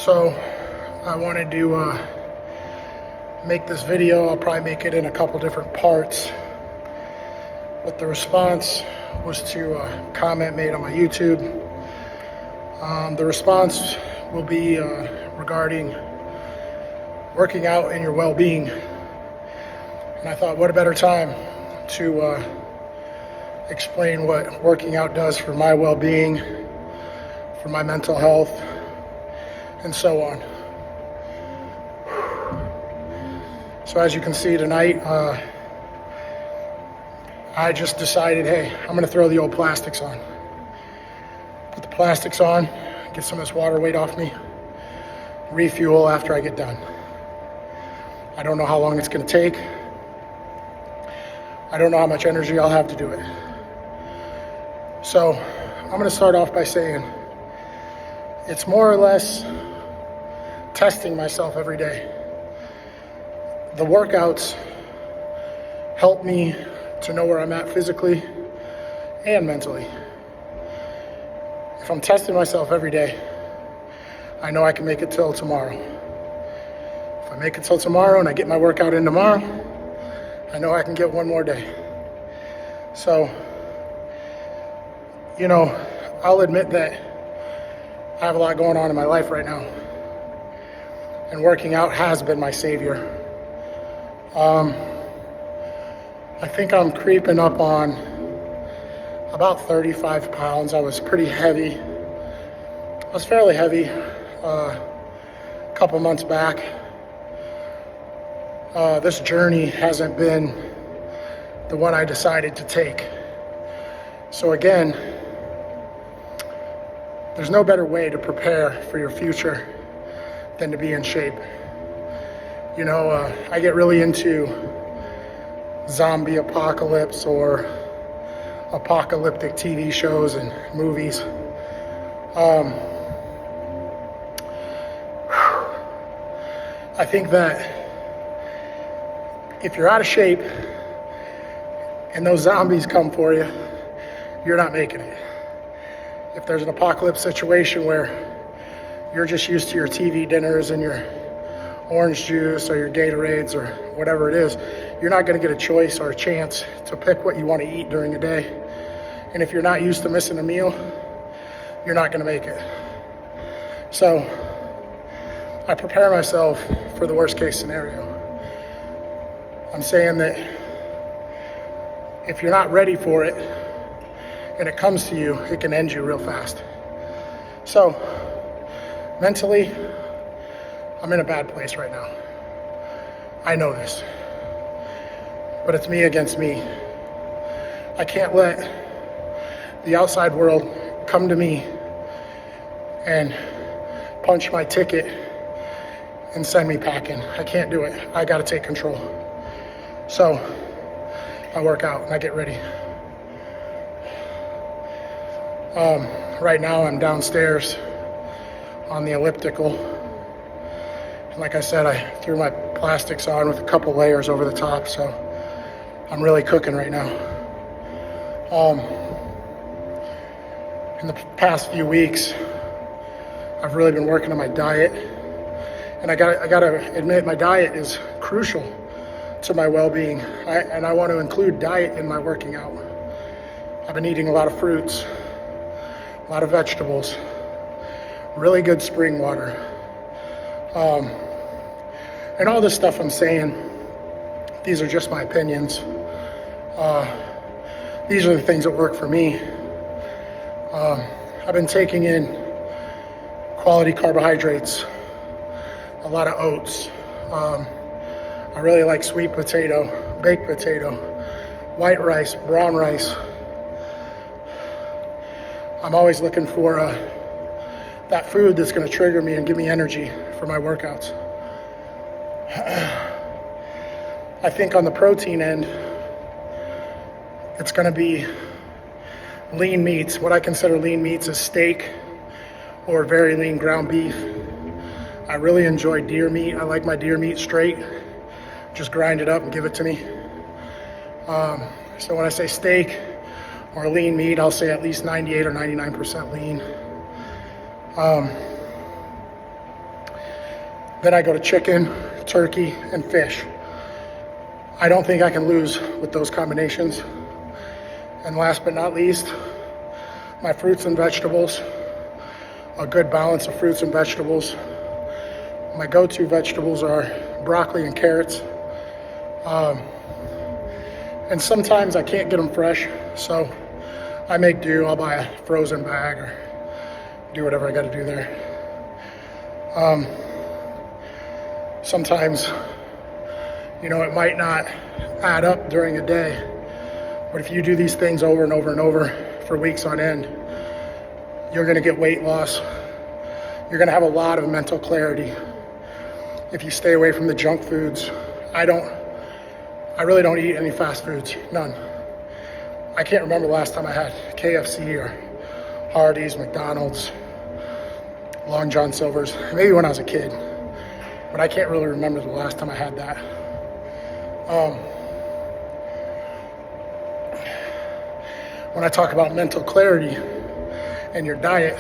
So I wanted to make this video. I'll probably make it in a couple different parts, but the response was to a comment made on my YouTube. The response will be regarding working out and your well-being. And I thought, what a better time to explain what working out does for my well-being, for my mental health, and so on. So as you can see tonight, I just decided, hey, I'm gonna throw the old plastics on. Put the plastics on, get some of this water weight off me, refuel after I get done. I don't know how long it's gonna take. I don't know how much energy I'll have to do it. So I'm gonna start off by saying, it's more or less testing myself every day. The workouts help me to know where I'm at physically and mentally. If I'm testing myself every day, I know I can make it till tomorrow. If I make it till tomorrow and I get my workout in tomorrow, I know I can get one more day. So, you know, I'll admit that I have a lot going on in my life right now, and working out has been my savior. I think I'm creeping up on about 35 pounds. I was pretty heavy. I was fairly heavy a couple months back. This journey hasn't been the one I decided to take. So again, there's no better way to prepare for your future than to be in shape. You know, I get really into zombie apocalypse or apocalyptic TV shows and movies. I think that if you're out of shape and those zombies come for you, you're not making it. If there's an apocalypse situation where you're just used to your TV dinners and your orange juice or your Gatorades or whatever it is, you're not going to get a choice or a chance to pick what you want to eat during the day. And if you're not used to missing a meal, you're not going to make it. So I prepare myself for the worst case scenario. I'm saying that if you're not ready for it and it comes to you, it can end you real fast. So mentally, I'm in a bad place right now. I know this, but it's me against me. I can't let the outside world come to me and punch my ticket and send me packing. I can't do it. I gotta take control. So I work out and I get ready. Right now I'm downstairs on the elliptical. And like I said, I threw my plastics on with a couple layers over the top, so I'm really cooking right now. In the past few weeks, I've really been working on my diet, and I gotta admit, my diet is crucial to my well-being, and I want to include diet in my working out. I've been eating a lot of fruits, a lot of vegetables, really good spring water. And all this stuff I'm saying, these are just my opinions. These are the things that work for me. I've been taking in quality carbohydrates, a lot of oats. I really like sweet potato, baked potato, white rice, brown rice. I'm always looking for that food that's going to trigger me and give me energy for my workouts. I think on the protein end, it's going to be lean meats. What I consider lean meats is steak or very lean ground beef. I really enjoy deer meat. I like my deer meat straight. Just grind it up and give it to me. So when I say steak or lean meat, I'll say at least 98 or 99% lean. Then I go to chicken, turkey, and fish. I don't think I can lose with those combinations. And last but not least, my fruits and vegetables. A good balance of fruits and vegetables. My go-to vegetables are broccoli and carrots. And sometimes I can't get them fresh, so I make do. I'll buy a frozen bag or do whatever I got to do there. Sometimes, it might not add up during a day, but if you do these things over and over and over for weeks on end, you're going to get weight loss. You're going to have a lot of mental clarity if you stay away from the junk foods. I really don't eat any fast foods, none. I can't remember the last time I had KFC or Hardee's, McDonald's, Long John Silver's, maybe when I was a kid, but I can't really remember the last time I had that. When I talk about mental clarity and your diet,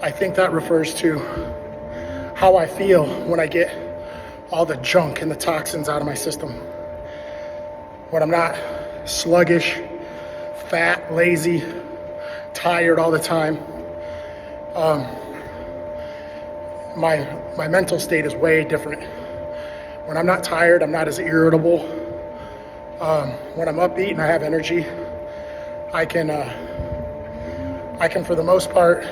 I think that refers to how I feel when I get all the junk and the toxins out of my system. When I'm not sluggish, fat, lazy, tired all the time. My mental state is way different. When I'm not tired, I'm not as irritable. When I'm upbeat and I have energy, I can for the most part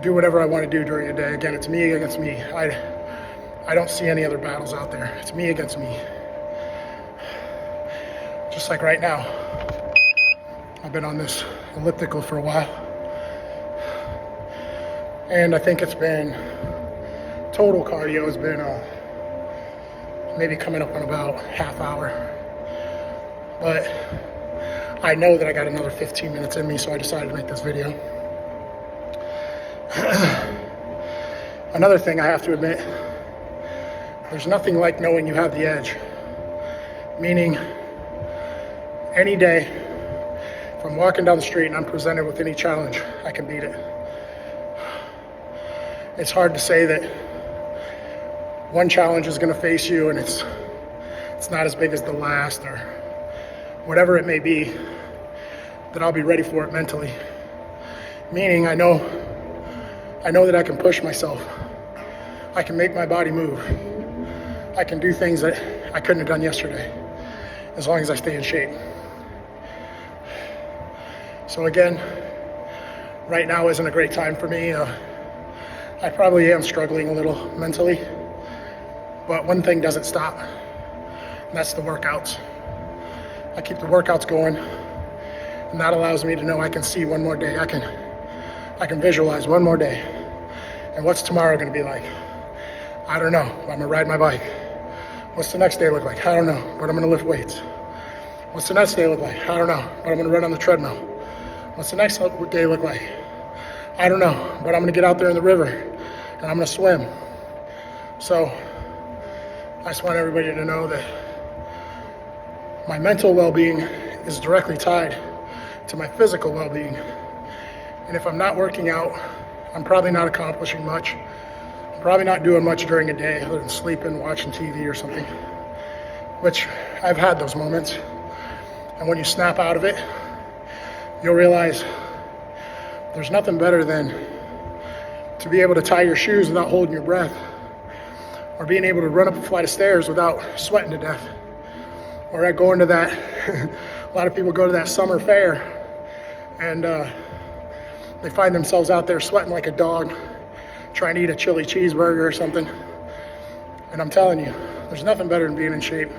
do whatever I want to do during the day. Again, it's me against me. I don't see any other battles out there. It's me against me. Just like right now. I've been on this elliptical for a while. And I think it's been, total cardio has been maybe coming up on about half hour. But I know that I got another 15 minutes in me, so I decided to make this video. Another thing I have to admit, there's nothing like knowing you have the edge. Meaning, any day, if I'm walking down the street and I'm presented with any challenge, I can beat it. It's hard to say that one challenge is going to face you and it's not as big as the last, or whatever it may be, that I'll be ready for it mentally. Meaning, I know that I can push myself. I can make my body move. I can do things that I couldn't have done yesterday, as long as I stay in shape. So again, right now isn't a great time for me. I probably am struggling a little mentally, but one thing doesn't stop, and that's the workouts. I keep the workouts going, and that allows me to know I can see one more day. I can visualize one more day. And what's tomorrow gonna be like? I don't know. I'm gonna ride my bike. What's the next day look like? I don't know, but I'm gonna lift weights. What's the next day look like? I don't know, but I'm gonna run on the treadmill. What's the next day look like? I don't know, but I'm gonna get out there in the river and I'm gonna swim. So I just want everybody to know that my mental well-being is directly tied to my physical well-being. And if I'm not working out, I'm probably not accomplishing much. I'm probably not doing much during a day other than sleeping, watching TV or something, which I've had those moments. And when you snap out of it, you'll realize there's nothing better than to be able to tie your shoes without holding your breath, or being able to run up a flight of stairs without sweating to death, or going to that, a lot of people go to that summer fair and they find themselves out there sweating like a dog, trying to eat a chili cheeseburger or something. And I'm telling you, there's nothing better than being in shape.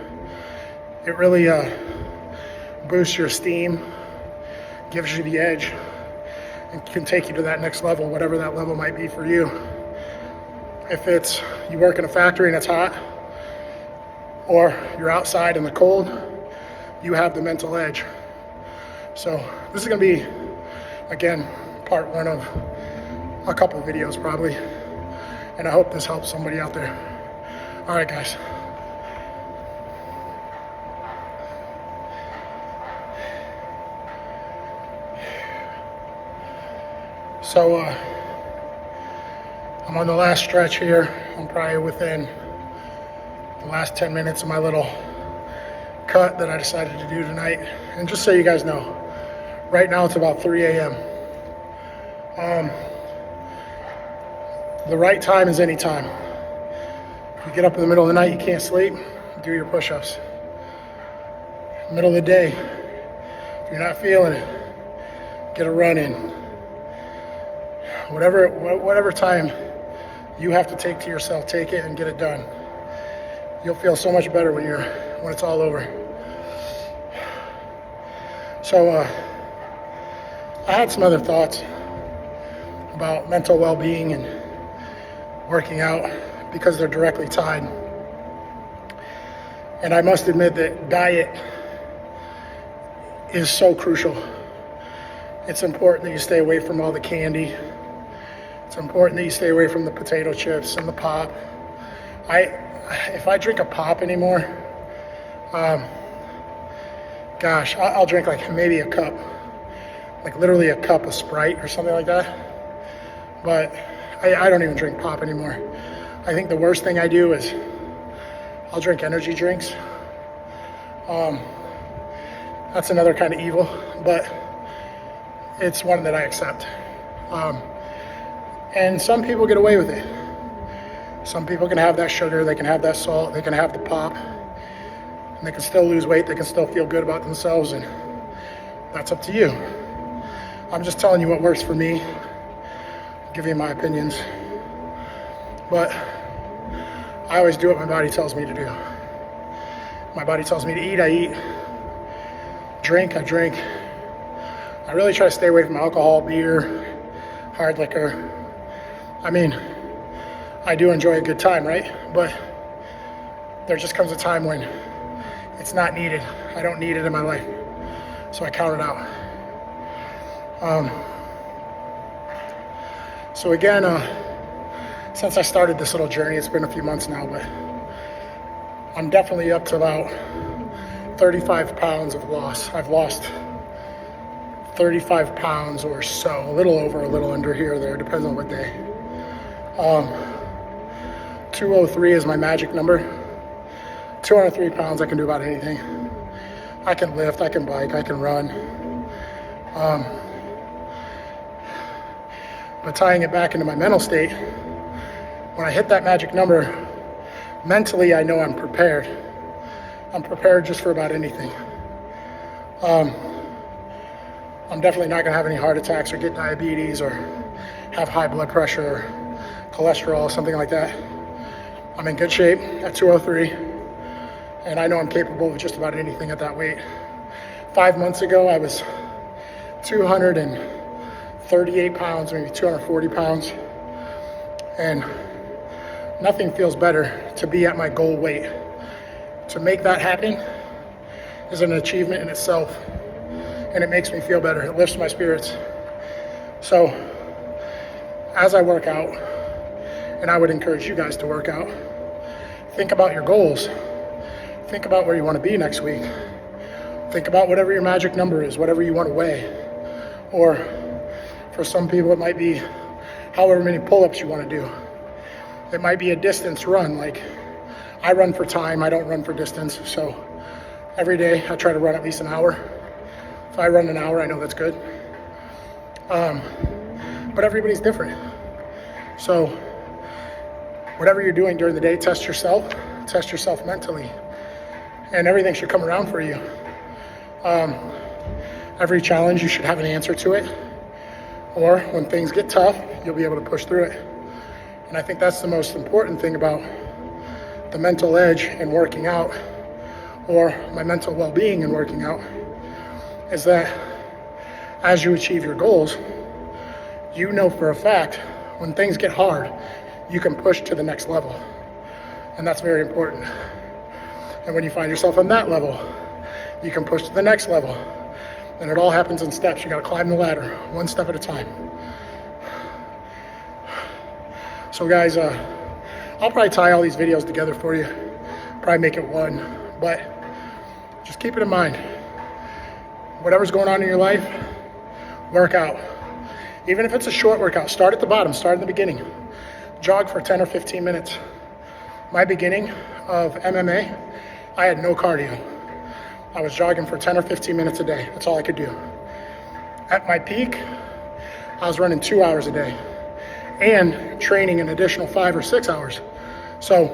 It really boosts your esteem, gives you the edge, and can take you to that next level, whatever that level might be for you. If it's you work in a factory and it's hot, or you're outside in the cold, you have the mental edge. So this is gonna be, again, part one of a couple of videos probably, and I hope this helps somebody out there. All right, guys. So I'm I'm on the last stretch here. I'm probably within the last 10 minutes of my little cut that I decided to do tonight. And just so you guys know, right now it's about 3 a.m. The right time is any time. If you get up in the middle of the night, you can't sleep, do your push-ups. Middle of the day, if you're not feeling it, get a run in. Whatever time you have to take to yourself, take it and get it done. You'll feel so much better when it's all over. So I had some other thoughts about mental well-being and working out because they're directly tied. And I must admit that diet is so crucial. It's important that you stay away from all the candy. It's important that you stay away from the potato chips and the pop. If I drink a pop anymore, I'll drink like maybe a cup, like literally a cup of Sprite or something like that. But I don't even drink pop anymore. I think the worst thing I do is I'll drink energy drinks. That's another kind of evil, but it's one that I accept. And some people get away with it. Some people can have that sugar, they can have that salt, they can have the pop, and they can still lose weight, they can still feel good about themselves, and that's up to you. I'm just telling you what works for me, give you my opinions. But I always do what my body tells me to do. My body tells me to eat, I eat. Drink, I drink. I really try to stay away from alcohol, beer, hard liquor. I mean, I do enjoy a good time, right? But there just comes a time when it's not needed. I don't need it in my life. So I count it out. So again, since I started this little journey, it's been a few months now, but I'm definitely up to about 35 pounds of loss. I've lost 35 pounds or so, a little over, a little under, here or there, depends on what day. 203 is my magic number. 203 pounds, I can do about anything. I can lift, I can bike, I can run. But tying it back into my mental state, when I hit that magic number, mentally I know I'm prepared. I'm prepared just for about anything. I'm definitely not gonna have any heart attacks or get diabetes or have high blood pressure or cholesterol, something like that. I'm in good shape at 203, and I know I'm capable of just about anything at that weight. 5 months ago, I was 238 pounds, maybe 240 pounds, and nothing feels better to be at my goal weight. To make that happen is an achievement in itself, and it makes me feel better. It lifts my spirits. So as I work out, and I would encourage you guys to work out, think about your goals. Think about where you want to be next week. Think about whatever your magic number is, whatever you want to weigh. Or for some people, it might be however many pull-ups you want to do. It might be a distance run. Like, I run for time, I don't run for distance. So every day I try to run at least an hour. If I run an hour, I know that's good. But everybody's different. So whatever you're doing during the day, test yourself mentally, and everything should come around for you. Every challenge, you should have an answer to it, or when things get tough, you'll be able to push through it. And I think that's the most important thing about the mental edge in working out, or my mental well-being in working out, is that as you achieve your goals, you know for a fact when things get hard, you can push to the next level. And that's very important. And when you find yourself on that level, you can push to the next level. And it all happens in steps. You gotta climb the ladder, one step at a time. So guys, I'll probably tie all these videos together for you. Probably make it one, but just keep it in mind. Whatever's going on in your life, work out. Even if it's a short workout, start at the bottom, start in the beginning. jog for 10 or 15 minutes. My beginning of MMA, I had no cardio. I was jogging for 10 or 15 minutes a day. That's all I could do. At my peak, I was running 2 hours a day and training an additional 5 or 6 hours. So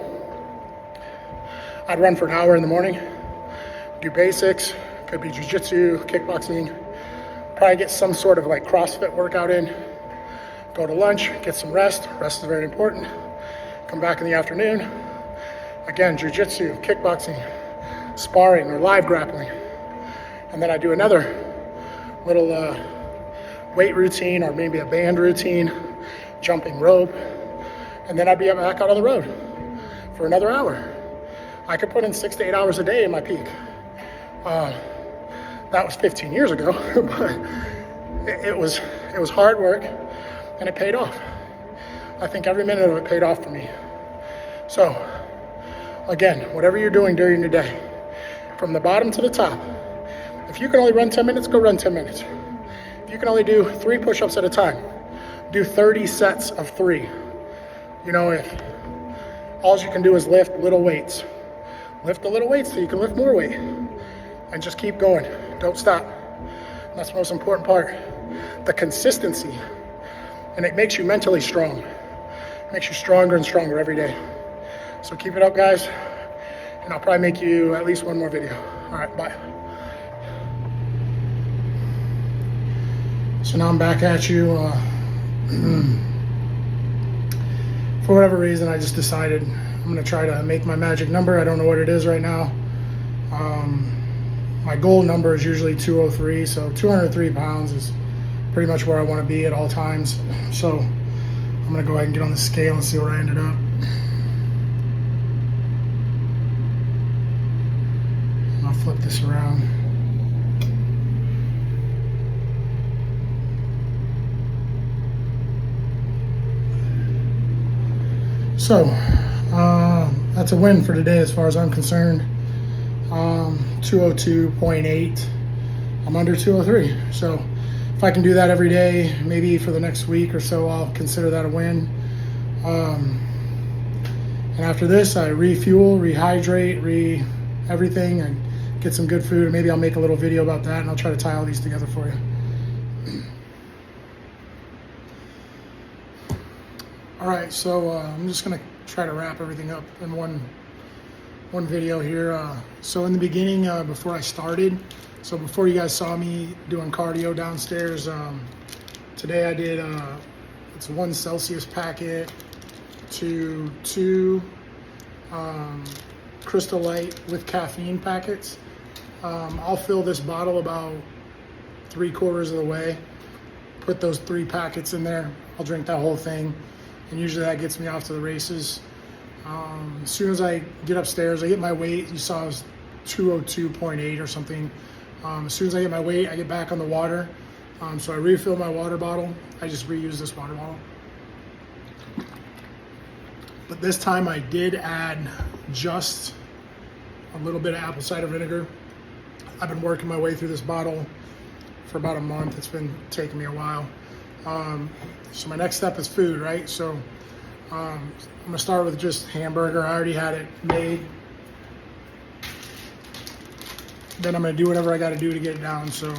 I'd run for an hour in the morning, do basics, could be jiu-jitsu, kickboxing, probably get some sort of like CrossFit workout in, go to lunch, get some rest. Rest is very important. Come back in the afternoon, again, jiu-jitsu, kickboxing, sparring or live grappling. And then I do another little weight routine or maybe a band routine, jumping rope. And then I'd be back out on the road for another hour. I could put in 6 to 8 hours a day in my peak. That was 15 years ago, but it was hard work and it paid off. I think every minute of it paid off for me. So again, whatever you're doing during your day, from the bottom to the top, if you can only run 10 minutes, go run 10 minutes. If you can only do 3 push-ups at a time, do 30 sets of 3. You know, if all you can do is lift little weights, lift the little weights so you can lift more weight. And just keep going. Don't stop. That's the most important part. The consistency. And it makes you mentally strong. It makes you stronger and stronger every day. So keep it up, guys. And I'll probably make you at least one more video. All right, bye. So now I'm back at you. For whatever reason, I just decided I'm gonna try to make my magic number. I don't know what it is right now. My goal number is usually 203, so 203 pounds is pretty much where I want to be at all times. So I'm gonna go ahead and get on the scale and see where I ended up. And I'll flip this around. So that's a win for today as far as I'm concerned. 202.8. I'm under 203. So if I can do that every day, maybe for the next week or so, I'll consider that a win. And after this, I refuel, rehydrate, everything, and get some good food. And maybe I'll make a little video about that, and I'll try to tie all these together for you. All right, so I'm just gonna try to wrap everything up in one video here. So in the beginning, before I started, so before you guys saw me doing cardio downstairs, today I did, it's 1 Celsius packet to 2 Crystal Light with caffeine packets. I'll fill this bottle about 3/4 of the way, put those 3 packets in there. I'll drink that whole thing. And usually that gets me off to the races. As soon as I get upstairs, I get my weight. You saw it was 202.8 or something. As soon as I get my weight, I get back on the water. So I refill my water bottle. I just reuse this water bottle. But this time I did add just a little bit of apple cider vinegar. I've been working my way through this bottle for about a month. It's been taking me a while. So my next step is food, right? So I'm gonna start with just hamburger. I already had it made. Then I'm gonna do whatever I gotta do to get it down. So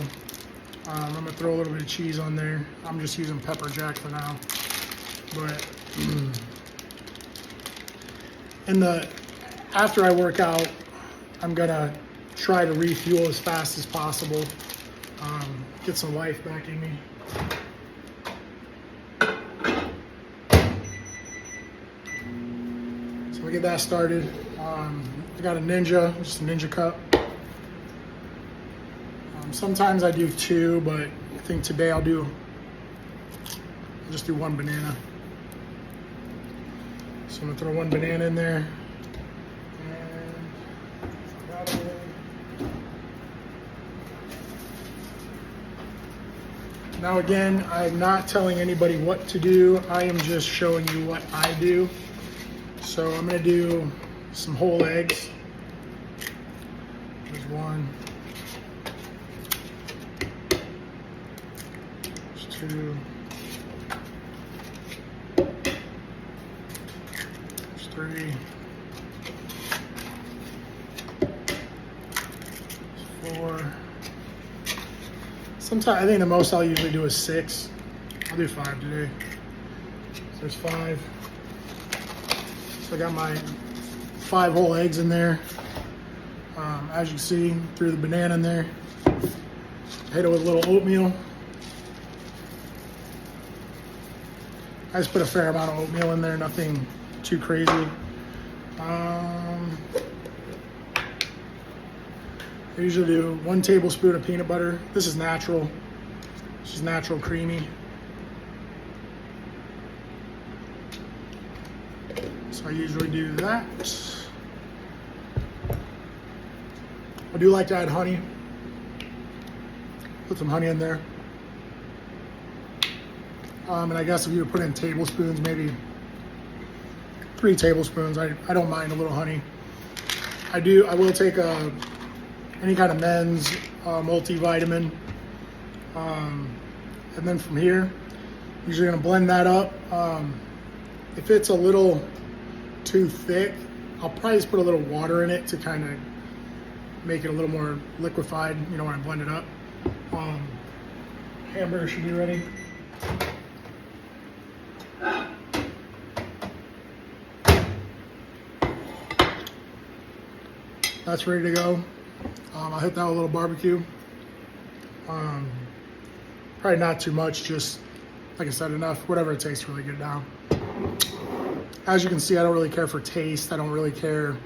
I'm gonna throw a little bit of cheese on there. I'm just using pepper jack for now. But after I work out, I'm gonna try to refuel as fast as possible. Get some life back in me. So we get that started. I got a Ninja, just a Ninja cup. Sometimes I do 2, but I think today I'll just do 1 banana. So I'm gonna throw 1 banana in there. Now again, I'm not telling anybody what to do. I am just showing you what I do. So I'm gonna do some whole eggs. There's 1. There's 2. 3, 4. Sometimes I think the most I'll usually do is 6. I'll do 5 today. So there's 5. So I got my 5 whole eggs in there. As you can see, threw the banana in there. Hit it with a little oatmeal. I just put a fair amount of oatmeal in there, nothing too crazy. I usually do 1 tablespoon of peanut butter. This is natural. This is natural creamy. So I usually do that. I do like to add honey. Put some honey in there. And I guess if you were put in tablespoons, maybe 3 tablespoons. I don't mind a little honey. I will take any kind of men's multivitamin. And then from here, usually gonna blend that up. If it's a little too thick, I'll probably just put a little water in it to kind of make it a little more liquefied, you know, when I blend it up. Hamburger should be ready. That's ready to go. I'll hit that with a little barbecue. Probably not too much, just like I said, enough, whatever it takes to really get it down. As you can see, I don't really care for taste. I don't really care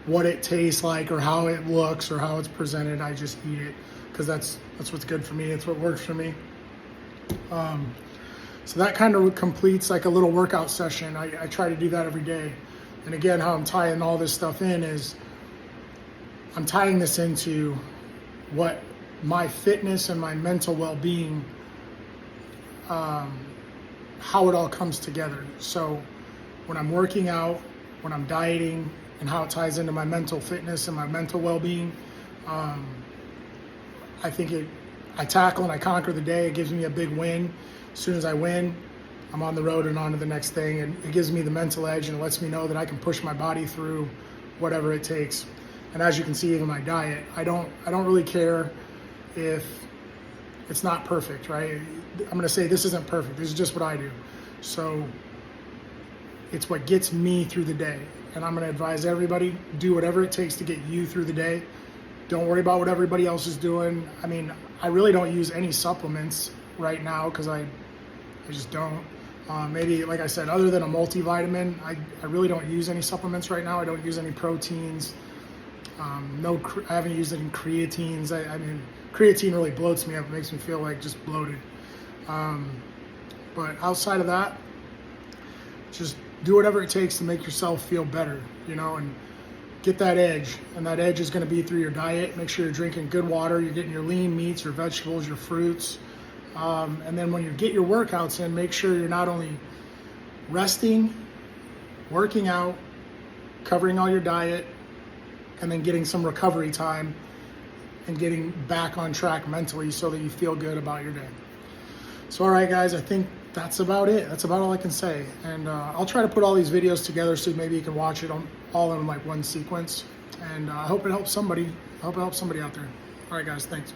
what it tastes like or how it looks or how it's presented. I just eat it because that's what's good for me. It's what works for me. So that kind of completes like a little workout session. I try to do that every day. And again, how I'm tying all this stuff in is I'm tying this into what my fitness and my mental well-being, how it all comes together. So when I'm working out, when I'm dieting, and how it ties into my mental fitness and my mental well-being, I think I tackle and I conquer the day. It gives me a big win. As soon as I win, I'm on the road and on to the next thing, and it gives me the mental edge and it lets me know that I can push my body through whatever it takes. And as you can see in my diet, I don't really care if it's not perfect, right? I'm gonna say this isn't perfect. This is just what I do. So it's what gets me through the day. And I'm gonna advise everybody, do whatever it takes to get you through the day. Don't worry about what everybody else is doing. I mean, I really don't use any supplements right now because I just don't. Maybe, like I said, other than a multivitamin, I really don't use any supplements right now. I don't use any proteins. I haven't used any creatines. I mean, creatine really bloats me up. It makes me feel like just bloated. But outside of that, just do whatever it takes to make yourself feel better, you know, and get that edge. And that edge is going to be through your diet. Make sure you're drinking good water. You're getting your lean meats, your vegetables, your fruits. And then when you get your workouts in, make sure you're not only resting, working out, covering all your diet, and then getting some recovery time and getting back on track mentally so that you feel good about your day. So, all right, guys, I think that's about it. That's about all I can say. And I'll try to put all these videos together so maybe you can watch it all in like one sequence. And I hope it helps somebody. I hope it helps somebody out there. All right, guys, thanks.